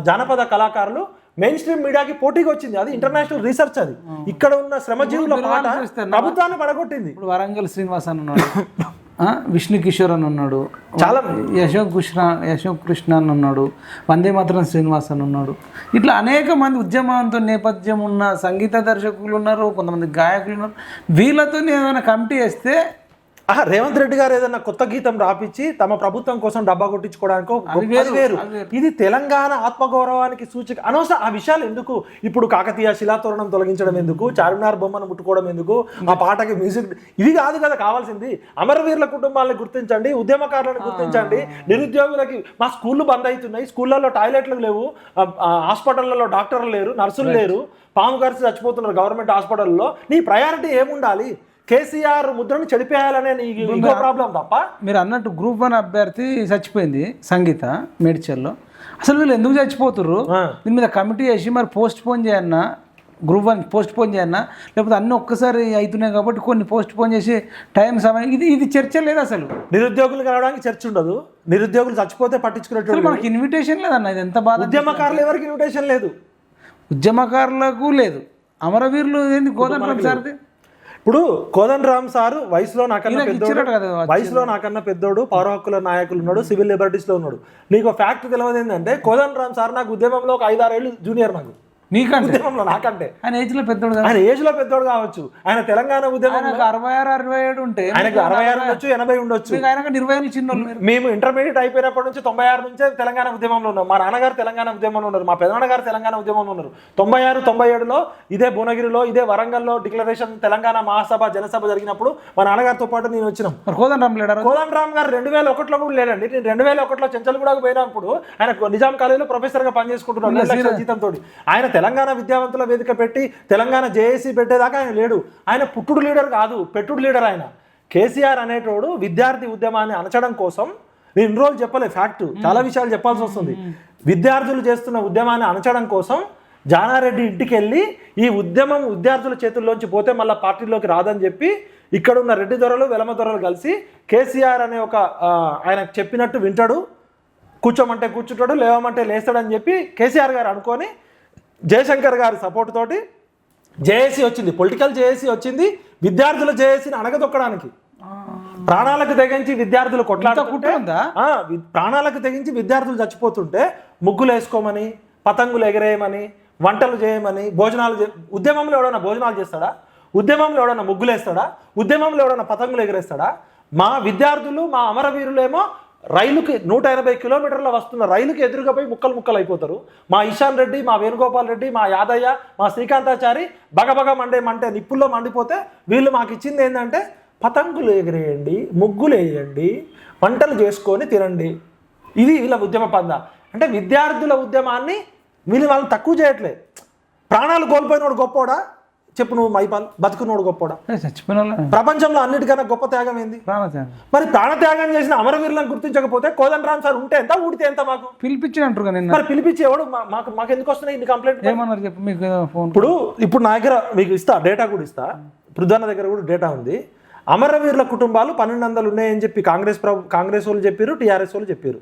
Speaker 2: జానపద కళాకారులు మెయిన్ స్ట్రీమ్ మీడియాకి పోటీగా వచ్చింది. అది ఇంటర్నేషనల్ రీసెర్చ్. అది ఇక్కడ ఉన్న శ్రమజీవుల పాట ప్రభుత్వాన్ని పడగొట్టింది.
Speaker 1: ఇప్పుడు వరంగల్ శ్రీనివాస్ అని ఉన్నాడు, విష్ణు కిషోర్ అని ఉన్నాడు, చాలా యశోక్ కృష్ణ అని ఉన్నాడు, వందే మాతరం శ్రీనివాస్ అని ఉన్నాడు. ఇట్లా అనేక మంది ఉద్యమంతో నేపథ్యం ఉన్న సంగీత దర్శకులు ఉన్నారు, కొంతమంది గాయకులు ఉన్నారు. వీళ్ళతో ఏదైనా కమిటీ వేస్తే
Speaker 2: రేవంత్ రెడ్డి గారు ఏదైనా కొత్త గీతం రాపిచ్చి తమ ప్రభుత్వం కోసం డబ్బా కొట్టించుకోవడానికి వేరు. ఇది తెలంగాణ ఆత్మగౌరవానికి సూచిక. అనవసరం ఆ విషయాలు ఎందుకు? ఇప్పుడు కాకతీయ శిలాతోరణం తొలగించడం ఎందుకు, చార్మినార్ బొమ్మను ముట్టుకోవడం ఎందుకు, ఆ పాటకి మ్యూజిక్, ఇవి కాదు కదా కావాల్సింది. అమరవీరుల కుటుంబాలను గుర్తించండి, ఉద్యమకారులను గుర్తించండి, నిరుద్యోగులకి మా స్కూళ్ళు బంద్ అవుతున్నాయి, స్కూళ్ళల్లో టాయిలెట్లు లేవు, హాస్పిటళ్లలో డాక్టర్లు లేరు, నర్సులు లేరు, పాము ఖర్చు చచ్చిపోతున్నారు గవర్నమెంట్ హాస్పిటల్లో. నీ ప్రయారిటీ ఏముండాలి? కేసీఆర్ ముద్రను చెడిపేయాలనే ఇంకో ప్రాబ్లం తప్ప.
Speaker 1: మీరు అన్నట్టు గ్రూప్ 1 అభ్యర్థి చచ్చిపోయింది సంగీత మేడ్చల్లో. అసలు వీళ్ళు ఎందుకు చచ్చిపోతుర్రు? దీని మీద కమిటీ వేసి మరి పోస్ట్ పోన్ చేయన్నా, గ్రూప్ 1 పోస్ట్ పోన్ చేయన్నా, లేకపోతే అన్నీ ఒక్కసారి అవుతున్నాయి కాబట్టి కొన్ని పోస్ట్ పోన్ చేసి టైం సమయం, ఇది చర్చ లేదు. అసలు
Speaker 2: నిరుద్యోగులు కలవడానికి చర్చ ఉండదు, నిరుద్యోగులు చచ్చిపోతే పట్టించుకునేటప్పుడు
Speaker 1: మనకి ఇన్విటేషన్ లేదన్న. ఇది ఎంత బాధ.
Speaker 2: ఉద్యమకారులు ఎవరికి ఇన్విటేషన్ లేదు,
Speaker 1: ఉద్యమకారులకు లేదు, అమరవీరులు ఏంది కోదండరామ్ సార్ది.
Speaker 2: ఇప్పుడు కోదండరామ్ సారు వయసులో నాకన్నా పెద్దోడు, పౌర హక్కుల నాయకులు ఉన్నాడు, సివిల్ లిబర్టీస్ లో ఉన్నాడు. నీకు ఫ్యాక్ట్ తెలియదు ఏంటంటే కోదండరామ్ సార్ నాకు ఉద్యమంలో ఒక 5-6 ఏళ్ళు జూనియర్. నాకు ఉద్యమంలో నాకంటే ఆయన ఏజ్ లో పెద్దోడు కావచ్చు. ఆయన తెలంగాణ ఉద్యమం
Speaker 1: 66-67 ఉంటే
Speaker 2: ఆయనకు 66 ఉండొచ్చు, 80 ఉండొచ్చు.
Speaker 1: 20 చిన్న.
Speaker 2: మేము ఇంటర్మీడియట్ అయిపోయినప్పటి నుంచి 96 నుంచే తెలంగాణ ఉద్యమంలో ఉన్నాం. మా నాన్నగారు తెలంగాణ ఉద్యమంలో ఉన్నారు, మా పెదనాన్నగారు తెలంగాణ ఉద్యమంలో ఉన్నారు. 96-97లో ఇదే భువనగిరిలో, ఇదే వరంగల్లో డిక్లరేషన్ తెలంగాణ మహాసభ జనసభ జరిగినప్పుడు మా నాన్నగారితో పాటు నేను వచ్చినాం. కోదండరామ్ గారు 2001లో కూడా లేడండి. నేను 2001లో చెంచల్గూడకు పోయినప్పుడు ఆయన నిజాం కాలేజీలో ప్రొఫెసర్ గా పనిచేసుకుంటున్నాడు 2 లక్షల జీతంతో. ఆయన తెలంగాణ విద్యావంతుల వేదిక పెట్టి తెలంగాణ జేఏసీ పెట్టేదాకా ఆయన లేడు. ఆయన పుట్టుడు లీడర్ కాదు, పెట్టుడు లీడర్. ఆయన కేసీఆర్ అనేటోడు విద్యార్థి ఉద్యమాన్ని అణచడం కోసం నేను ఇన్ని రోజులు చెప్పలే ఫ్యాక్ట్, చాలా విషయాలు చెప్పాల్సి వస్తుంది. విద్యార్థులు చేస్తున్న ఉద్యమాన్ని అణచడం కోసం జానారెడ్డి ఇంటికి వెళ్ళి ఈ ఉద్యమం విద్యార్థుల చేతుల్లోంచి పోతే మళ్ళీ పార్టీలోకి రాదని చెప్పి ఇక్కడ ఉన్న రెడ్డి దొరలు వెలమ దొరలు కలిసి కేసీఆర్ అనే ఒక ఆయన చెప్పినట్టు వింటాడు, కూర్చోమంటే కూర్చుంటాడు, లేవమంటే లేస్తాడని చెప్పి కేసీఆర్ గారు అనుకొని జయశంకర్ గారి సపోర్ట్ తోటి జేఏసీ వచ్చింది, పొలిటికల్ జేఏసీ వచ్చింది విద్యార్థుల జేఏసీని అణగదొక్కడానికి. ప్రాణాలకు తెగించి విద్యార్థులు కొట్లాడుకుంటే ప్రాణాలకు తెగించి విద్యార్థులు చచ్చిపోతుంటే ముగ్గులు వేసుకోమని, పతంగులు ఎగరేయమని, వంటలు చేయమని, భోజనాలు ఉద్యమంలో ఎవడన్నా భోజనాలు చేస్తాడా? ఉద్యమంలో ఎవడన్నా ముగ్గులు వేస్తాడా? ఉద్యమంలో ఎవడన్నా పతంగులు ఎగరేస్తాడా? మా విద్యార్థులు మా అమరవీరులేమో రైలుకి 180 కిలోమీటర్ల వస్తున్న రైలుకి ఎదురుగా పోయి ముక్కలు ముక్కలు అయిపోతారు. మా ఇషాన్ రెడ్డి, మా వేణుగోపాల్ రెడ్డి, మా యాదయ్య, మా శ్రీకాంతాచారి బగబగ మంటే నిప్పుల్లో మండిపోతే వీళ్ళు మాకు ఇచ్చింది ఏంటంటే పతంగులు ఎగిరేయండి, ముగ్గులు వేయండి, వంటలు చేసుకొని తినండి. ఇది వీళ్ళ ఉద్యమ పంద. అంటే విద్యార్థుల ఉద్యమాన్ని వాళ్ళని తక్కువ చేయట్లేదు. ప్రాణాలు కోల్పోయినోడు గొప్పోడా చెప్పు నువ్వు? మైపాల్ బతుకున్నోడు గొప్పోడా? ప్రపంచంలో అన్నిటికన్నా గొప్ప త్యాగం ఏంది? మరి ప్రాణత్యాగం చేసిన అమరవీరులను గుర్తించకపోతే కోదండరామ్ సార్ ఉంటే ఎంత, ఊడితే ఎంత? మాకు పిలిపించినట్టు మరి పిలిపించి ఎవడు మాకు ఎందుకు వస్తున్నాయి ఇన్ని కంప్లైంట్? ఏమన్నారు చెప్పు. మీకు ఇప్పుడు నా దగ్గర మీకు ఇస్తా, డేటా కూడా ఇస్తా. పృథ్వన్న దగ్గర కూడా డేటా ఉంది. అమరవీరుల కుటుంబాలు 1200 ఉన్నాయని చెప్పి కాంగ్రెస్ వాళ్ళు చెప్పారు, టీఆర్ఎస్ వాళ్ళు చెప్పారు.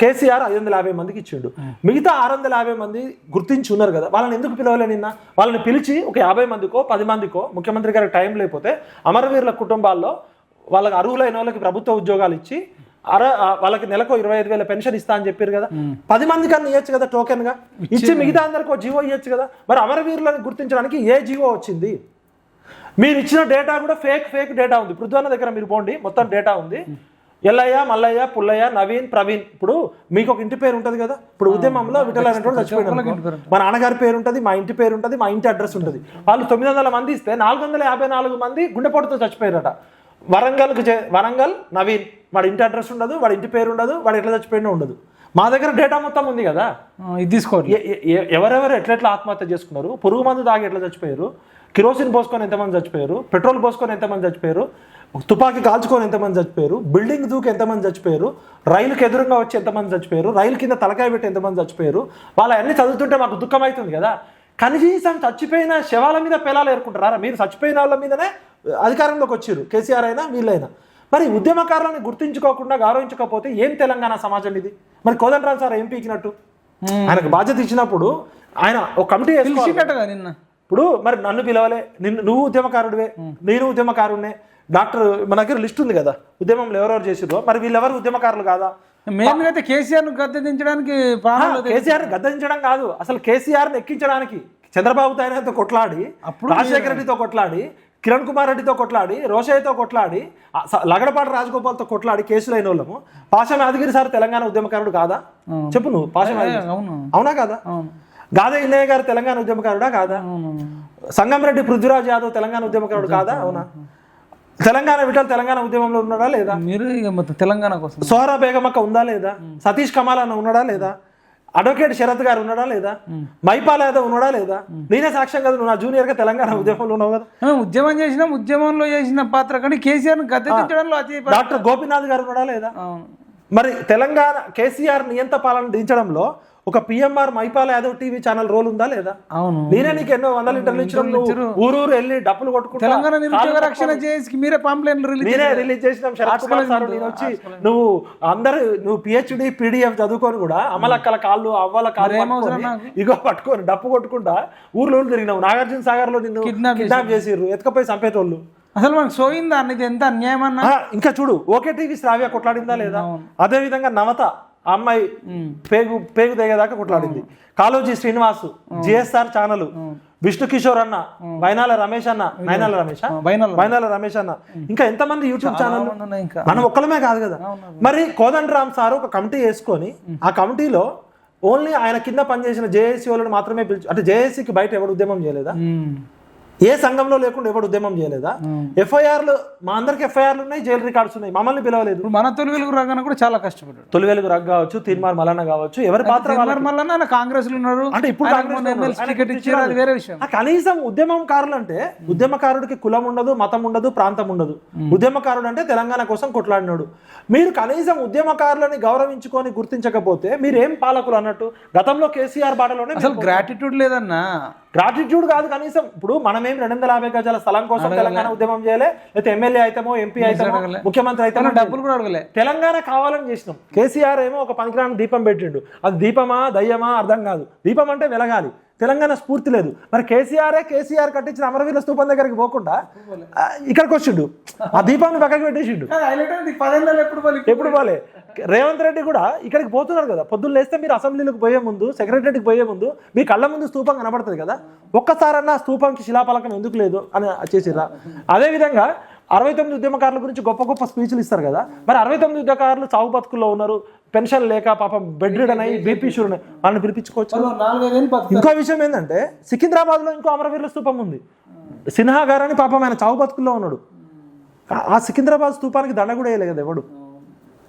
Speaker 2: కేసీఆర్ 550 మందికి ఇచ్చిండు. మిగతా 650 మంది గుర్తించి ఉన్నారు కదా, వాళ్ళని ఎందుకు పిలవలే నిన్న? వాళ్ళని పిలిచి ఒక 50 మందికో 10 మందికో ముఖ్యమంత్రి గారికి టైం లేకపోతే అమరవీరుల కుటుంబాల్లో వాళ్ళకి అర్హులైన వాళ్ళకి ప్రభుత్వ ఉద్యోగాలు ఇచ్చి వాళ్ళకి నెలకు 25,000 పెన్షన్ ఇస్తా అని చెప్పారు కదా. 10 మంది కన్నా ఇవ్వచ్చు కదా టోకెన్ గా, ఇచ్చి మిగతా అందరికి ఒక జీవో ఇవ్వచ్చు కదా. మరి అమరవీరులను గుర్తించడానికి ఏ జీవో వచ్చింది? మీరు ఇచ్చిన డేటా కూడా ఫేక్ డేటా ఉంది. పృథ్వన్న దగ్గర మీరు పోండి, మొత్తం డేటా ఉంది. ఎల్లయ్య, మల్లయ్య, పుల్లయ్య, నవీన్, ప్రవీణ్. ఇప్పుడు మీకు ఒక ఇంటి పేరు ఉంటుంది కదా. ఇప్పుడు ఉద్యమంలో విఠల అనేటువంటి చచ్చిపోయాడు, మా నాన్నగారి పేరు ఉంటుంది, మా ఇంటి పేరు ఉంటుంది, మా ఇంటి అడ్రస్ ఉంటుంది. వాళ్ళు 900 మంది ఇస్తే 454 మంది గుండెపోటుతో చచ్చిపోయారట. వరంగల్ నవీన్, వాడి ఇంటి అడ్రస్ ఉండదు, వాడి ఇంటి పేరు ఉండదు, వాడు ఎట్లా చచ్చిపోయినా ఉండదు. మా దగ్గర డేటా మొత్తం ఉంది కదా, ఇది తీసుకోండి. ఎవరెవరు ఎట్లెట్లా ఆత్మహత్య చేసుకున్నారు, పురుగు మందు తాగి ఎట్లా చచ్చిపోయారు, కిరోసిన్ పోసుకొని ఎంతమంది చచ్చిపోయారు, పెట్రోల్ పోసుకొని ఎంతమంది చచ్చిపోయారు, తుపాకీ కాల్చుకొని ఎంతమంది చచ్చిపోయారు, బిల్డింగ్ దూకి ఎంతమంది చచ్చిపోయారు, రైలుకి ఎదురుగా వచ్చి ఎంతమంది చచ్చిపోయారు, రైలు కింద తలకాయ పెట్టి ఎంతమంది చచ్చిపోయారు, వాళ్ళన్నీ చదువుతుంటే మాకు దుఃఖం అవుతుంది కదా. కనీసం చచ్చిపోయిన శవాల మీద పెలాలు ఏరుకుంటారా? మీరు చచ్చిపోయిన వాళ్ళ మీదనే అధికారంలోకి వచ్చారు, కేసీఆర్ అయినా వీళ్ళైనా. మరి ఉద్యమకారులను గుర్తించుకోకుండా గౌరవించకపోతే ఏం తెలంగాణ సమాజం ఇది? మరి కోదండరామ్ సార్ ఏం పీకినట్టు? ఆయనకు బాధ్యత ఇచ్చినప్పుడు ఆయన ఒక కమిటీ వేసుకోవాలి. నిన్న ఇప్పుడు మరి నన్ను పిలవలే, నువ్వు ఉద్యమకారుడివే, నేను ఉద్యమకారుడినే. డాక్టర్ మన దగ్గర లిస్ట్ ఉంది కదా ఉద్యమంలో ఎవరెవరు చేసిరో, మరి వీళ్ళెవరు ఉద్యమకారులు కాదా? మేమైతే కేసీఆర్ గద్దెదించడానికి, కేసీఆర్ గద్దెదించడం కాదు, అసలు కేసీఆర్ని ఎక్కించడానికి చంద్రబాబుతో ఆయనతో కొట్లాడి, రాజశేఖర రెడ్డితో కొట్లాడి, కిరణ్ కుమార్ రెడ్డితో కొట్లాడి, రోషయ్యతో కొట్లాడి, లగడపాటి రాజగోపాల్తో కొట్లాడి కేసులైన వాళ్ళము. పాషం యాదగిరి సార్ తెలంగాణ ఉద్యమకారుడు కాదా? చెప్పు నువ్వు. పాషం అవునా కాదా? గాదే ఇన్నయ్య గారు తెలంగాణ ఉద్యమకారుడా కాదా? సంగంరెడ్డి పృథ్వీరాజ్ యాదవ్ తెలంగాణ ఉద్యమకారుడు కాదా? అవునా? తెలంగాణ విఠల్ తెలంగాణ ఉద్యమంలో ఉన్నాడా లేదా? మీరు తెలంగాణ కోసం సోహరా బేగమక్క ఉందా లేదా? సతీష్ కమాల్ అన్న ఉన్నాడా లేదా? అడ్వకేట్ శరత్ గారు ఉన్నాడా లేదా? మైపాల్ యాదవ్ ఉన్నాడా లేదా? నేనే సాక్ష్యం కదా, నువ్వు నా జూనియర్ గా తెలంగాణ ఉద్యమంలో ఉన్నావు కదా. ఉద్యమం చేసినాం, ఉద్యమంలో చేసిన పాత్ర కానీ కేసీఆర్ గద్దెదించడంలో డాక్టర్ గోపీనాథ్ గారు ఉన్నాడా లేదా? మరి తెలంగాణ కేసీఆర్ నియంత పాలన దించడంలో ఒక PMR Maipal Yadav TV channel role ఉందా లేదా? అవును. నేనే నీకు ఎన్నో 100 ఇంటర్వ్యూలు ఇచ్చిన, ఊరు వెళ్ళి డప్పులు కొట్టుకుంటా తెలంగాణ నిరుద్యోగ రక్షణ చేసి మీరే పాంప్లెట్లు రిలీజ్ చేసినాం. శరత్ కుమార్ సార్ నేను వచ్చి నువ్వు పిహెచ్డి పీడిఎఫ్ చదువుకొని కూడా అమలక్కల కాళ్ళు అవ్వాల కాళ్ళు ఇగో పట్టుకొని డప్పు కొట్టుకుంటా ఊర్లో తిరిగినావు. నాగార్జున సాగర్ లో నిన్ను కిడ్నాప్ చేసిర్రు, ఎత్తుకపోయి చంపేటోళ్ళు. అసలు మనకు సోయిందా అనేది ఎంత అన్యాయం అన్నా. ఇంకా చూడు, ఓకే టీవీ శ్రావ్య కొట్లాడిందా లేదా? అదే విధంగా నవత ఆ అమ్మాయి పేగు దిగేదాకా కొట్లాడింది. కాళోజీ శ్రీనివాసు, జిఎస్ఆర్ ఛానల్, విష్ణు కిషోర్ అన్న, వైనాల రమేష్ అన్న, వైనాల రమేష్ అన్న, ఇంకా ఎంతమంది యూట్యూబ్ ఛానల్. మనం ఒక్కలమే కాదు కదా. మరి కోదండరామ్ సార్ ఒక కమిటీ వేసుకొని ఆ కమిటీలో ఓన్లీ ఆయన కింద పనిచేసిన జేఏసీ వాళ్ళని మాత్రమే పిలిచి, అంటే జేఏసీకి బయట ఎవరు ఉద్యమం చేయలేదా? ఏ సంఘంలో లేకుండా ఎవడు ఉద్యమం చేయలేదా? ఎఫ్ఐఆర్లు మా అందరికి ఎఫ్ఐఆర్లు ఉన్నాయి, జైలు రికార్డ్స్ ఉన్నాయి, మమ్మల్ని పిలవలేదు.
Speaker 1: ఇప్పుడు మన తొలి వెలుగు రాగానే కూడా చాలా కష్టపడ్డాడు.
Speaker 2: తొలి వెలుగు రగ్ కావచ్చు, తీర్మార్ మల్లన్న కావచ్చు, ఎవరి పాత్ర
Speaker 1: మళ్ళీ కాంగ్రెస్ లో ఉన్నారు.
Speaker 2: అంటే ఇప్పుడు
Speaker 1: టికెట్ ఇచ్చారు, అది వేరే విషయం.
Speaker 2: కనీసం ఉద్యమకారులు అంటే ఉద్యమకారుడికి కులం ఉండదు, మతం ఉండదు, ప్రాంతం ఉండదు. ఉద్యమకారుడు అంటే తెలంగాణ కోసం కొట్లాడినాడు. మీరు కనీసం ఉద్యమకారులని గౌరవించుకొని గుర్తించకపోతే మీరేం పాలకులు అన్నట్టు? గతంలో కేసీఆర్ బాటలోనే
Speaker 1: అసలు గ్రాటిట్యూడ్ లేదన్నా.
Speaker 2: గ్రాటిట్యూడ్ కాదు, కనీసం ఇప్పుడు మనమేం 250 గజాల స్థలం కోసం తెలంగాణ ఉద్యమం చేయలే, లేకపోతే ఎమ్మెల్యే అయితేమో, ఎంపీ అయితేమో, ముఖ్యమంత్రి అయితే
Speaker 1: డబ్బులు కూడా అడగలే.
Speaker 2: తెలంగాణ కావాలని చేసినాం. కేసీఆర్ ఏమో ఒక పనికిరాని దీపం పెట్టిండు. అది దీపమా దయ్యమా అర్థం కాదు. దీపం అంటే వెలగాలి, తెలంగాణ స్ఫూర్తి లేదు. మరి కేసీఆర్ కట్టించిన అమరవీరుల స్తూపం దగ్గరికి పోకుండా ఇక్కడికి వచ్చిండు, ఆ దీపాన్ని పక్కకి పెట్టేసిండు. ఎప్పుడు పోలే. రేవంత్ రెడ్డి కూడా ఇక్కడికి పోతున్నారు కదా. పొద్దున్న లేస్తే మీరు అసెంబ్లీలకు పోయే ముందు, సెక్రటరీకి పోయే ముందు మీ కళ్ళ ముందు స్తూపం కనబడుతుంది కదా, ఒక్కసారన్నా స్తూపంకి శిలాఫలకం ఎందుకు లేదు అని చేసిర్రా? అదేవిధంగా 69 ఉద్యమకారుల గురించి గొప్ప గొప్ప స్పీచ్లు ఇస్తారు కదా. మరి 69 ఉద్యమకారులు చావు బతుకుల్లో ఉన్నారు, పెన్షన్ లేక పాపం బెడ్ రిడన్ అయ్యి బీపీ షుగర్ ఉన్నాయి, వాళ్ళని పిలిపించుకోవచ్చు. ఇంకో విషయం ఏంటంటే సికింద్రాబాద్ లో ఇంకో అమరవీరుల స్తూపం ఉంది. సిన్హా గారు అని పాపం ఆయన చావు బతుకుల్లో ఉన్నాడు. ఆ సికింద్రాబాద్ స్తూపానికి దండ కూడా వేయలేదు కదా ఎవడు.